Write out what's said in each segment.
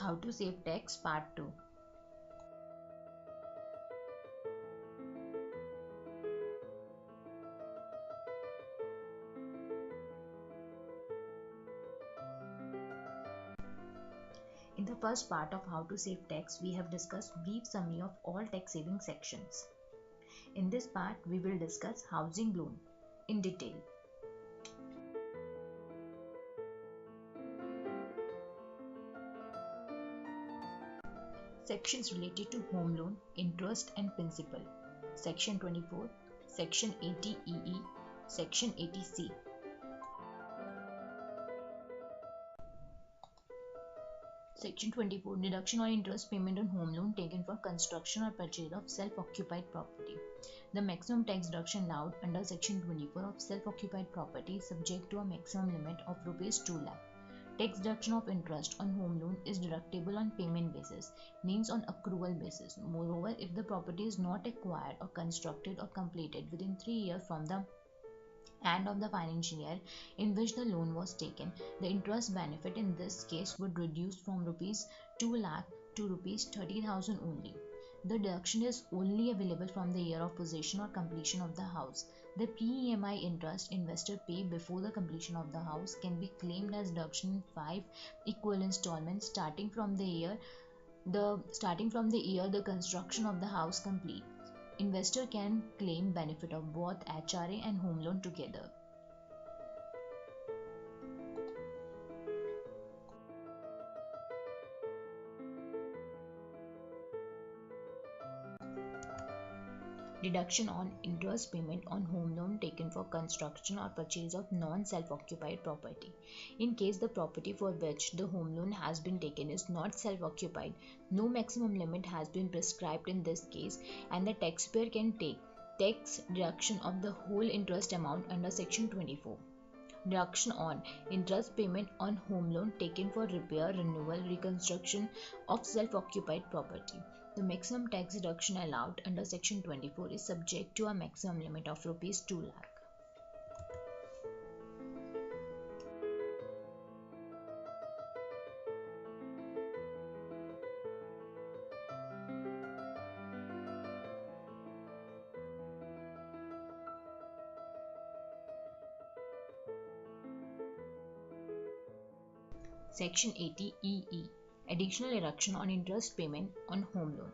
How to save tax part 2. In the first part of how to save tax, we have discussed brief summary of all tax saving sections. In this part, we will discuss housing loan in detail. Sections related to home loan, interest and principal. Section 24, Section 80EE, Section 80C. Section 24, Deduction on interest payment on home loan taken for construction or purchase of self-occupied property. The maximum tax deduction allowed under Section 24 of self-occupied property is subject to a maximum limit of Rs 2 lakh. Tax deduction of interest on home loan is deductible on payment basis, means on accrual basis. Moreover, if the property is not acquired or constructed or completed within 3 years from the end of the financial year in which the loan was taken, the interest benefit in this case would reduce from Rs 2 lakh to Rs 30,000 only. The deduction is only available from the year of possession or completion of the house. The pre-EMI interest investor pay before the completion of the house can be claimed as deduction in 5 equal installments starting from the year the construction of the house complete. Investor can claim benefit of both HRA and home loan together. Deduction on interest payment on home loan taken for construction or purchase of non-self-occupied property. In case the property for which the home loan has been taken is not self-occupied, no maximum limit has been prescribed in this case, and the taxpayer can take tax deduction of the whole interest amount under Section 24. Deduction on interest payment on home loan taken for repair, renewal, reconstruction of self-occupied property. The maximum tax deduction allowed under Section 24 is subject to a maximum limit of Rs 2 lakh. Section 80EE, Additional Deduction on Interest Payment on Home Loan.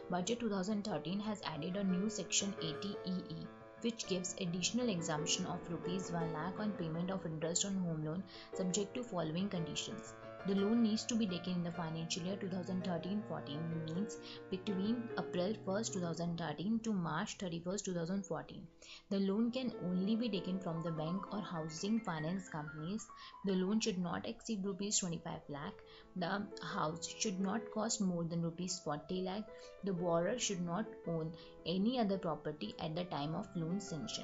Budget 2013 has added a new Section 80EE, which gives additional exemption of Rs 1 lakh on payment of interest on home loan subject to following conditions. The loan needs to be taken in the financial year 2013-14, means between April 1, 2013 to March 31, 2014. The loan can only be taken from the bank or housing finance companies. The loan should not exceed Rs 25 lakh. The house should not cost more than Rs 40 lakh. The borrower should not own any other property at the time of loan sanction.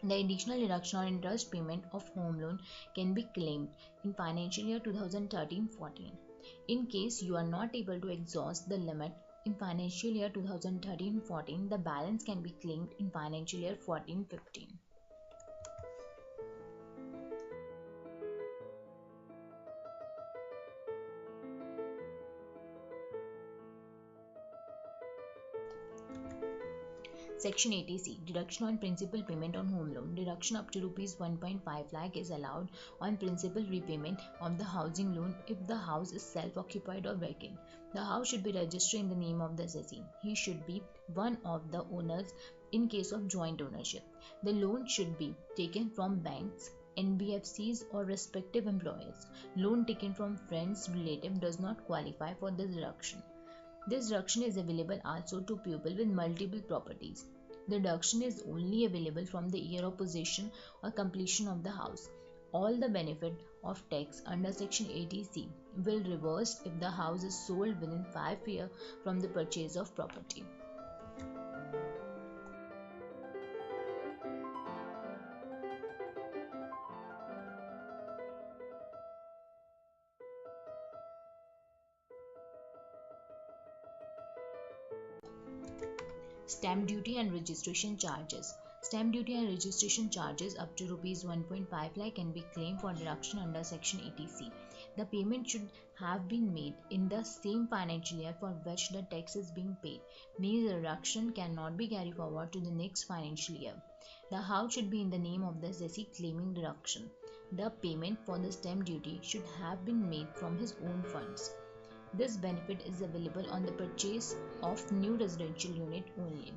The additional deduction on interest payment of home loan can be claimed in financial year 2013-14. In case you are not able to exhaust the limit in financial year 2013-14, the balance can be claimed in financial year 14-15. Section 80C, Deduction on Principal Payment on Home Loan. Deduction up to Rs 1.5 lakh is allowed on principal repayment of the housing loan if the house is self-occupied or vacant. The house should be registered in the name of the assessee. He should be one of the owners in case of joint ownership. The loan should be taken from banks, NBFCs or respective employers. Loan taken from friends, relative does not qualify for this deduction. This deduction is available also to people with multiple properties. The deduction is only available from the year of possession or completion of the house. All the benefit of tax under Section 80C will reverse if the house is sold within 5 years from the purchase of property. Stamp duty and registration charges. Stamp duty and registration charges up to Rs 1.5 lakh can be claimed for deduction under Section 80C. The payment should have been made in the same financial year for which the tax is being paid. Means the reduction cannot be carried forward to the next financial year. The house should be in the name of the assessee claiming deduction. The payment for the stamp duty should have been made from his own funds. This benefit is available on the purchase of new residential unit only.